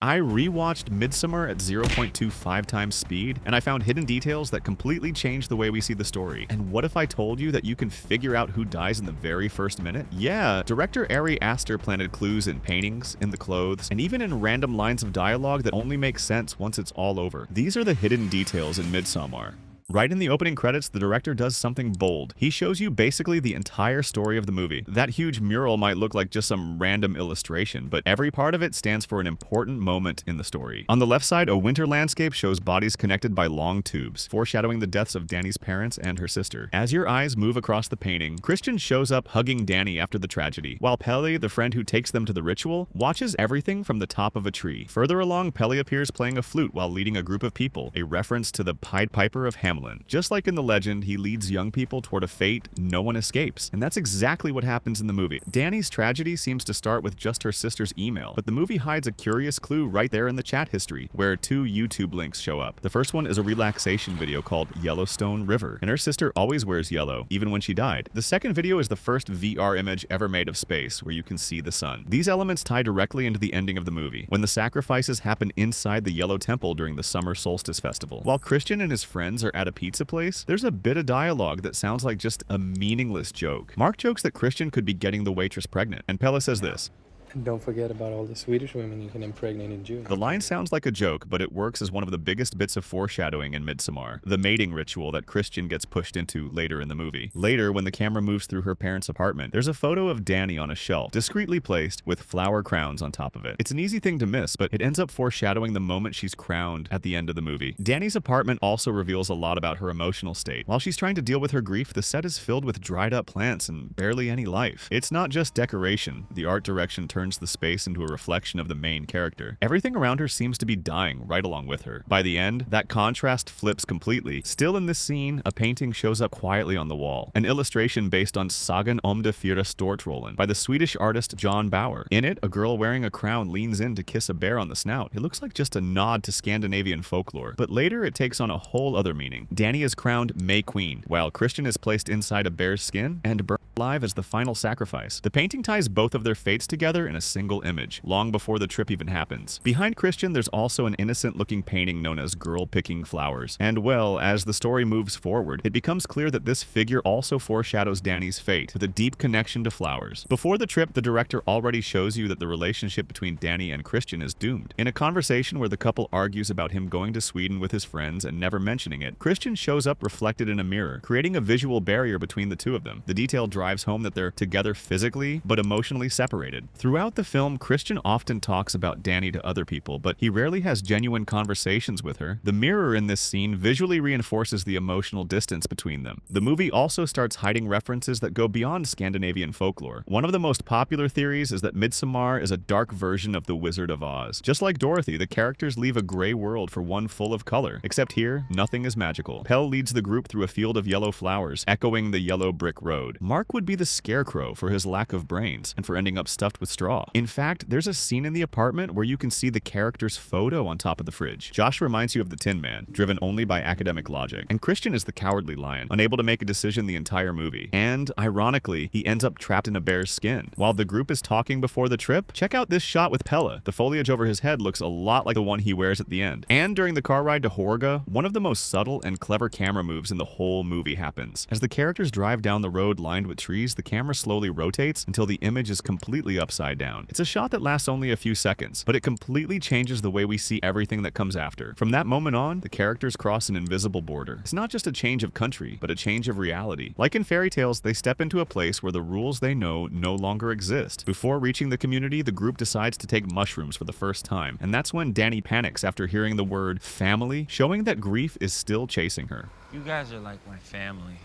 I rewatched Midsommar at 0.25 times speed, and I found hidden details that completely changed the way we see the story. And what if I told you that you can figure out who dies in the very first minute? Yeah, director Ari Aster planted clues in paintings, in the clothes, and even in random lines of dialogue that only make sense once it's all over. These are the hidden details in Midsommar. Right in the opening credits, the director does something bold. He shows you basically the entire story of the movie. That huge mural might look like just some random illustration, but every part of it stands for an important moment in the story. On the left side, a winter landscape shows bodies connected by long tubes, foreshadowing the deaths of Danny's parents and her sister. As your eyes move across the painting, Christian shows up hugging Danny after the tragedy, while Pelle, the friend who takes them to the ritual, watches everything from the top of a tree. Further along, Pelle appears playing a flute while leading a group of people, a reference to the Pied Piper of Hamelin. Just like in the legend, he leads young people toward a fate no one escapes, and that's exactly what happens in the movie. Danny's tragedy seems to start with just her sister's email, but the movie hides a curious clue right there in the chat history, where two YouTube links show up. The first one is a relaxation video called Yellowstone River, and her sister always wears yellow, even when she died. The second video is the first VR image ever made of space, where you can see the sun. These elements tie directly into the ending of the movie, when the sacrifices happen inside the Yellow Temple during the summer solstice festival. While Christian and his friends are at a pizza place, there's a bit of dialogue that sounds like just a meaningless joke. Mark jokes that Christian could be getting the waitress pregnant, and Pelle says this: And don't forget about all the Swedish women you can impregnate in June. The line sounds like a joke, but it works as one of the biggest bits of foreshadowing in Midsommar, the mating ritual that Christian gets pushed into later in the movie. Later, when the camera moves through her parents' apartment, there's a photo of Danny on a shelf, discreetly placed with flower crowns on top of it. It's an easy thing to miss, but it ends up foreshadowing the moment she's crowned at the end of the movie. Danny's apartment also reveals a lot about her emotional state. While she's trying to deal with her grief, the set is filled with dried up plants and barely any life. It's not just decoration. The art direction turns the space into a reflection of the main character. Everything around her seems to be dying right along with her. By the end, that contrast flips completely. Still in this scene, a painting shows up quietly on the wall, an illustration based on Sagan om de fyra Stortrollen by the Swedish artist John Bauer. In it, a girl wearing a crown leans in to kiss a bear on the snout. It looks like just a nod to Scandinavian folklore, but later it takes on a whole other meaning. Danny is crowned May Queen, while Christian is placed inside a bear's skin and burned alive as the final sacrifice. The painting ties both of their fates together in a single image, long before the trip even happens. Behind Christian, there's also an innocent-looking painting known as Girl Picking Flowers. And well, as the story moves forward, it becomes clear that this figure also foreshadows Danny's fate, with a deep connection to flowers. Before the trip, the director already shows you that the relationship between Danny and Christian is doomed. In a conversation where the couple argues about him going to Sweden with his friends and never mentioning it, Christian shows up reflected in a mirror, creating a visual barrier between the two of them. The detail drives home that they're together physically, but emotionally separated. Throughout the film, Christian often talks about Danny to other people, but he rarely has genuine conversations with her. The mirror in this scene visually reinforces the emotional distance between them. The movie also starts hiding references that go beyond Scandinavian folklore. One of the most popular theories is that Midsommar is a dark version of The Wizard of Oz. Just like Dorothy, the characters leave a gray world for one full of color. Except here, nothing is magical. Pelle leads the group through a field of yellow flowers, echoing the yellow brick road. Mark would be the scarecrow for his lack of brains and for ending up stuffed with straw. In fact, there's a scene in the apartment where you can see the character's photo on top of the fridge. Josh reminds you of the Tin Man, driven only by academic logic. And Christian is the cowardly lion, unable to make a decision the entire movie. And, ironically, he ends up trapped in a bear's skin. While the group is talking before the trip, check out this shot with Pelle. The foliage over his head looks a lot like the one he wears at the end. And during the car ride to Horga, one of the most subtle and clever camera moves in the whole movie happens. As the characters drive down the road lined with trees, the camera slowly rotates until the image is completely upside down. It's a shot that lasts only a few seconds, but it completely changes the way we see everything that comes after. From that moment on, the characters cross an invisible border. It's not just a change of country, but a change of reality. Like in fairy tales, they step into a place where the rules they know no longer exist. Before reaching the community, the group decides to take mushrooms for the first time, and that's when Danny panics after hearing the word family, showing that grief is still chasing her. You guys are like my family.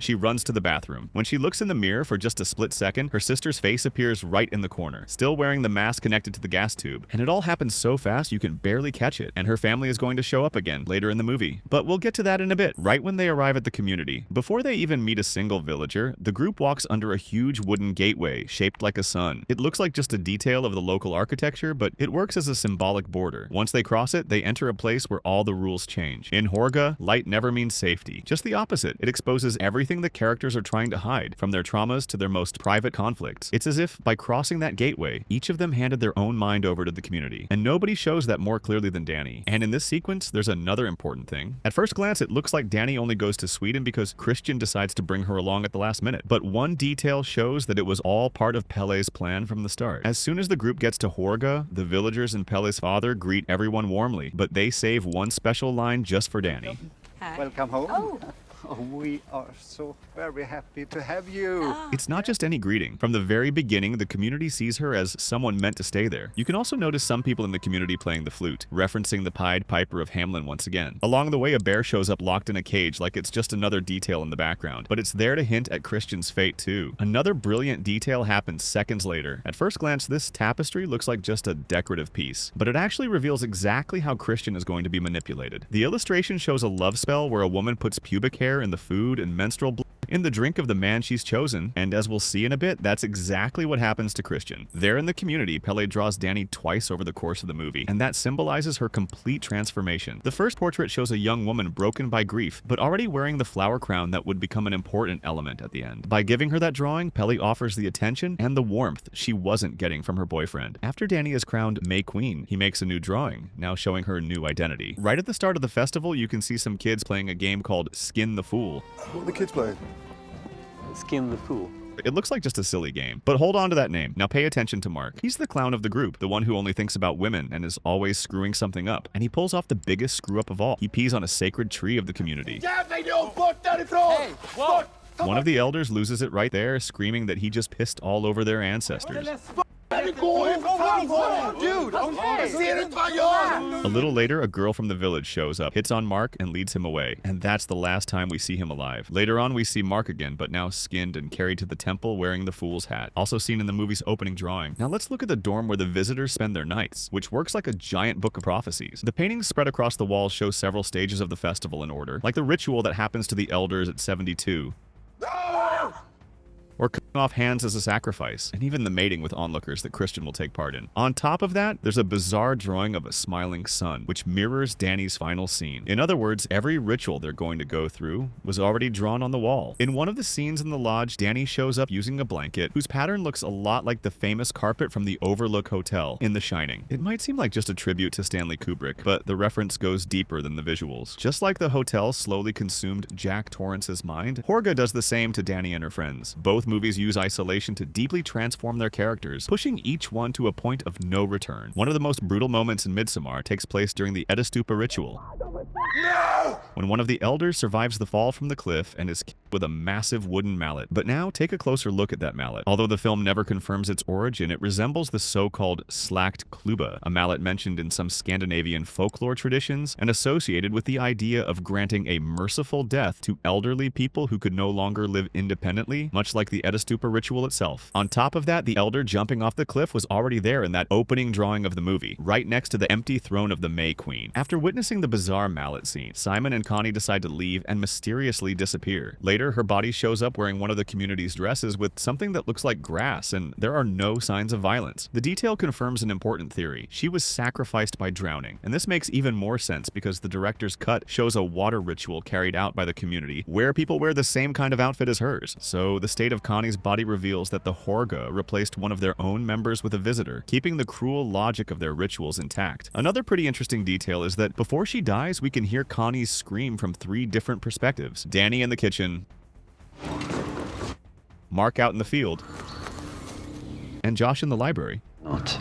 She runs to the bathroom. When she looks in the mirror for just a split second, her sister's face appears right in the corner, still wearing the mask connected to the gas tube. And it all happens so fast you can barely catch it, and her family is going to show up again later in the movie. But we'll get to that in a bit, right when they arrive at the community. Before they even meet a single villager, the group walks under a huge wooden gateway shaped like a sun. It looks like just a detail of the local architecture, but it works as a symbolic border. Once they cross it, they enter a place where all the rules change. In Horga, light never means safety. Just the opposite. It exposes everything everything the characters are trying to hide, from their traumas to their most private conflicts. It's as if, by crossing that gateway, each of them handed their own mind over to the community. And nobody shows that more clearly than Danny. And in this sequence, there's another important thing. At first glance, it looks like Danny only goes to Sweden because Christian decides to bring her along at the last minute. But one detail shows that it was all part of Pele's plan from the start. As soon as the group gets to Horga, the villagers and Pele's father greet everyone warmly, but they save one special line just for Danny. Hi. Welcome home. Oh. Oh, we are so very happy to have you. Ah. It's not just any greeting. From the very beginning, the community sees her as someone meant to stay there. You can also notice some people in the community playing the flute, referencing the Pied Piper of Hamelin once again. Along the way, a bear shows up locked in a cage like it's just another detail in the background, but it's there to hint at Christian's fate too. Another brilliant detail happens seconds later. At first glance, this tapestry looks like just a decorative piece, but it actually reveals exactly how Christian is going to be manipulated. The illustration shows a love spell where a woman puts pubic hair in the food and menstrual blood in the drink of the man she's chosen, and as we'll see in a bit, that's exactly what happens to Christian. There in the community, Pele draws Danny twice over the course of the movie, and that symbolizes her complete transformation. The first portrait shows a young woman broken by grief, but already wearing the flower crown that would become an important element at the end. By giving her that drawing, Pele offers the attention and the warmth she wasn't getting from her boyfriend. After Danny is crowned May Queen, he makes a new drawing, now showing her new identity. Right at the start of the festival, you can see some kids playing a game called Skin the Fool. What are the kids playing? Skin the Fool. It looks like just a silly game, but hold on to that name. Now pay attention to Mark. He's the clown of the group, the one who only thinks about women and is always screwing something up. And he pulls off the biggest screw up of all. He pees on a sacred tree of the community. One of the elders loses it right there, screaming that he just pissed all over their ancestors. A little later, a girl from the village shows up, hits on Mark, and leads him away. And that's the last time we see him alive. Later on, we see Mark again, but now skinned and carried to the temple wearing the fool's hat. Also seen in the movie's opening drawing. Now let's look at the dorm where the visitors spend their nights, which works like a giant book of prophecies. The paintings spread across the walls show several stages of the festival in order, like the ritual that happens to the elders at 72. Or cutting off hands as a sacrifice, and even the mating with onlookers that Christian will take part in. On top of that, there's a bizarre drawing of a smiling sun, which mirrors Danny's final scene. In other words, every ritual they're going to go through was already drawn on the wall. In one of the scenes in the lodge, Danny shows up using a blanket, whose pattern looks a lot like the famous carpet from the Overlook Hotel in The Shining. It might seem like just a tribute to Stanley Kubrick, but the reference goes deeper than the visuals. Just like the hotel slowly consumed Jack Torrance's mind, Horga does the same to Danny and her friends. Both movies use isolation to deeply transform their characters, pushing each one to a point of no return. One of the most brutal moments in Midsommar takes place during the Edestupa ritual, when one of the elders survives the fall from the cliff and is killed with a massive wooden mallet. But now take a closer look at that mallet. Although the film never confirms its origin, it resembles the so-called slacked kluba, a mallet mentioned in some Scandinavian folklore traditions and associated with the idea of granting a merciful death to elderly people who could no longer live independently, much like the Edestupa ritual itself. On top of that, the elder jumping off the cliff was already there in that opening drawing of the movie, right next to the empty throne of the May Queen. After witnessing the bizarre mallet scene, Simon and Connie decide to leave and mysteriously disappear. Later, her body shows up wearing one of the community's dresses with something that looks like grass, and there are no signs of violence. The detail confirms an important theory. She was sacrificed by drowning, and this makes even more sense because the director's cut shows a water ritual carried out by the community where people wear the same kind of outfit as hers. So the state of Connie's body reveals that the Horga replaced one of their own members with a visitor, keeping the cruel logic of their rituals intact. Another pretty interesting detail is that before she dies, we can hear Connie's scream from 3 different perspectives. Danny in the kitchen, Mark out in the field, and Josh in the library. Not.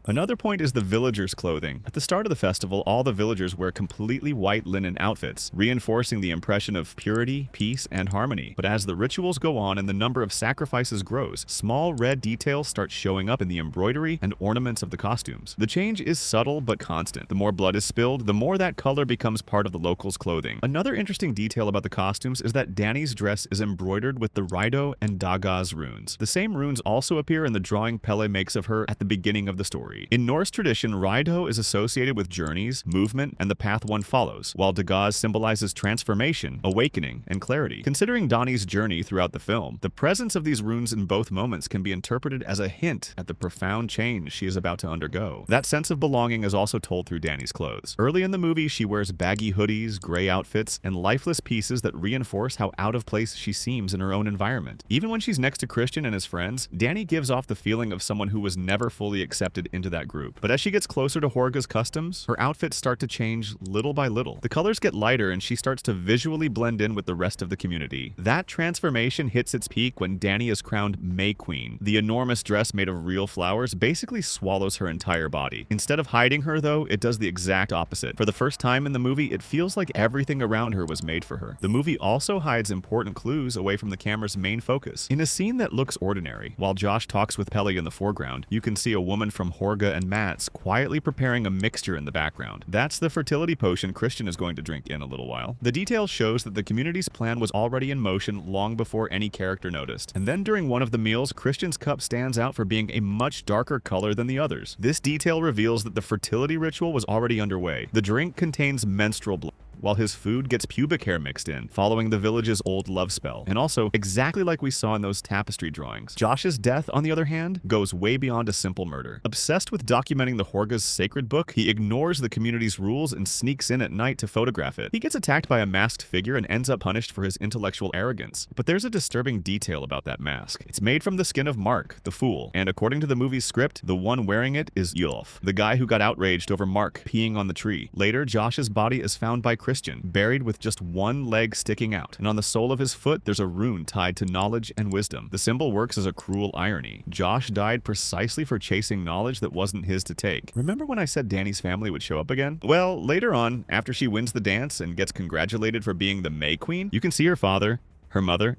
Another point is the villagers' clothing. At the start of the festival, all the villagers wear completely white linen outfits, reinforcing the impression of purity, peace, and harmony. But as the rituals go on and the number of sacrifices grows, small red details start showing up in the embroidery and ornaments of the costumes. The change is subtle but constant. The more blood is spilled, the more that color becomes part of the locals' clothing. Another interesting detail about the costumes is that Danny's dress is embroidered with the Raido and Dagaz runes. The same runes also appear in the drawing Pele makes of her at the beginning of the story. Valkyrie. In Norse tradition, Raido is associated with journeys, movement, and the path one follows, while Dagaz symbolizes transformation, awakening, and clarity. Considering Donnie's journey throughout the film, the presence of these runes in both moments can be interpreted as a hint at the profound change she is about to undergo. That sense of belonging is also told through Danny's clothes. Early in the movie, she wears baggy hoodies, gray outfits, and lifeless pieces that reinforce how out of place she seems in her own environment. Even when she's next to Christian and his friends, Danny gives off the feeling of someone who was never fully accepted into that group. But as she gets closer to Horga's customs, her outfits start to change little by little. The colors get lighter and she starts to visually blend in with the rest of the community. That transformation hits its peak when Danny is crowned May Queen. The enormous dress made of real flowers basically swallows her entire body. Instead of hiding her though, it does the exact opposite. For the first time in the movie, it feels like everything around her was made for her. The movie also hides important clues away from the camera's main focus. In a scene that looks ordinary, while Josh talks with Pelle in the foreground, you can see a woman from Horga and Mats quietly preparing a mixture in the background. That's the fertility potion Christian is going to drink in a little while. The detail shows that the community's plan was already in motion long before any character noticed. And then during one of the meals, Christian's cup stands out for being a much darker color than the others. This detail reveals that the fertility ritual was already underway. The drink contains menstrual blood, while his food gets pubic hair mixed in, following the village's old love spell. And also, exactly like we saw in those tapestry drawings. Josh's death, on the other hand, goes way beyond a simple murder. Obsessed with documenting the Horga's sacred book, he ignores the community's rules and sneaks in at night to photograph it. He gets attacked by a masked figure and ends up punished for his intellectual arrogance. But there's a disturbing detail about that mask. It's made from the skin of Mark, the fool, and according to the movie's script, the one wearing it is Yulf, the guy who got outraged over Mark peeing on the tree. Later, Josh's body is found by Christian, buried with just one leg sticking out, and on the sole of his foot there's a rune tied to knowledge and wisdom. The symbol works as a cruel irony. Josh died precisely for chasing knowledge that wasn't his to take. Remember when I said Danny's family would show up again? Well, later on, after she wins the dance and gets congratulated for being the May Queen, you can see her father, her mother,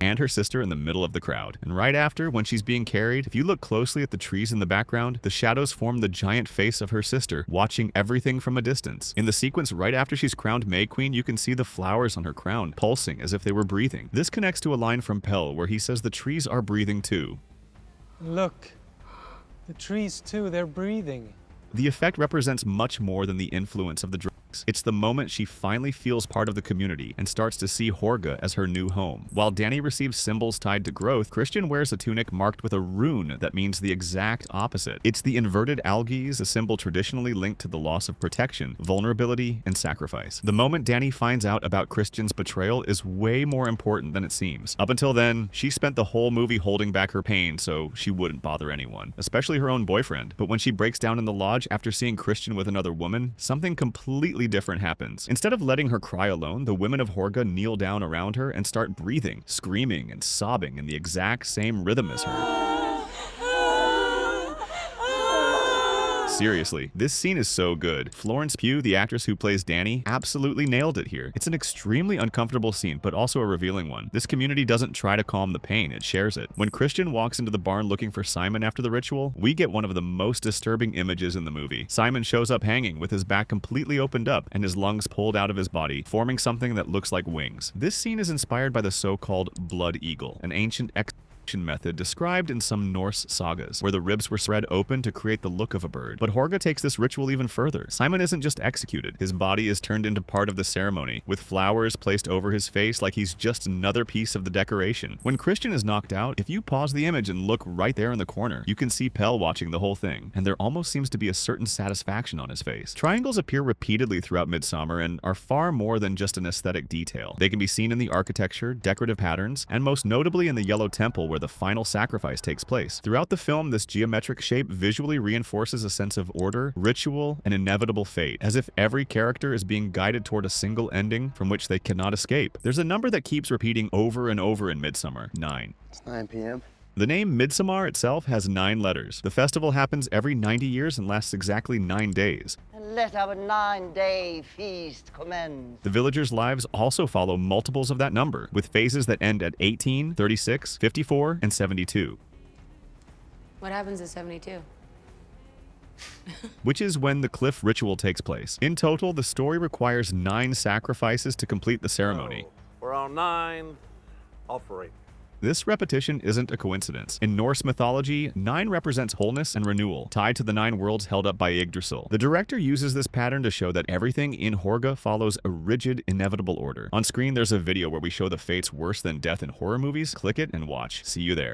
and her sister in the middle of the crowd. And right after, when she's being carried, if you look closely at the trees in the background, the shadows form the giant face of her sister, watching everything from a distance. In the sequence right after she's crowned May Queen, you can see the flowers on her crown pulsing as if they were breathing. This connects to a line from Pell where he says the trees are breathing too. Look, the trees too, they're breathing. The effect represents much more than the influence of the drugs. It's the moment she finally feels part of the community and starts to see Horga as her new home. While Danny receives symbols tied to growth, Christian wears a tunic marked with a rune that means the exact opposite. It's the inverted algaes, a symbol traditionally linked to the loss of protection, vulnerability, and sacrifice. The moment Danny finds out about Christian's betrayal is way more important than it seems. Up until then, she spent the whole movie holding back her pain so she wouldn't bother anyone, especially her own boyfriend. But when she breaks down in the lodge after seeing Christian with another woman, something completely different happens. Instead of letting her cry alone, the women of Horga kneel down around her and start breathing, screaming, and sobbing in the exact same rhythm as her. Seriously, this scene is so good. Florence Pugh, the actress who plays Danny, absolutely nailed it here. It's an extremely uncomfortable scene, but also a revealing one. This community doesn't try to calm the pain, it shares it. When Christian walks into the barn looking for Simon after the ritual, we get one of the most disturbing images in the movie. Simon shows up hanging with his back completely opened up and his lungs pulled out of his body, forming something that looks like wings. This scene is inspired by the so-called blood eagle, an ancient method described in some Norse sagas, where the ribs were spread open to create the look of a bird. But Horga takes this ritual even further. Simon isn't just executed. His body is turned into part of the ceremony, with flowers placed over his face like he's just another piece of the decoration. When Christian is knocked out, if you pause the image and look right there in the corner, you can see Pell watching the whole thing, and there almost seems to be a certain satisfaction on his face. Triangles appear repeatedly throughout Midsommar and are far more than just an aesthetic detail. They can be seen in the architecture, decorative patterns, and most notably in the Yellow Temple where the final sacrifice takes place. Throughout the film, this geometric shape visually reinforces a sense of order, ritual, and inevitable fate, as if every character is being guided toward a single ending from which they cannot escape. There's a number that keeps repeating over and over in Midsommar: 9. It's 9 p.m. The name Midsommar itself has 9 letters. The festival happens every 90 years and lasts exactly 9 days. And let our 9-day feast commence. The villagers' lives also follow multiples of that number, with phases that end at 18, 36, 54, and 72. What happens at 72? Which is when the cliff ritual takes place. In total, the story requires 9 sacrifices to complete the ceremony. We're on 9, offering. This repetition isn't a coincidence. In Norse mythology, 9 represents wholeness and renewal, tied to the 9 worlds held up by Yggdrasil. The director uses this pattern to show that everything in Horga follows a rigid, inevitable order. On screen, there's a video where we show the fates worse than death in horror movies. Click it and watch. See you there.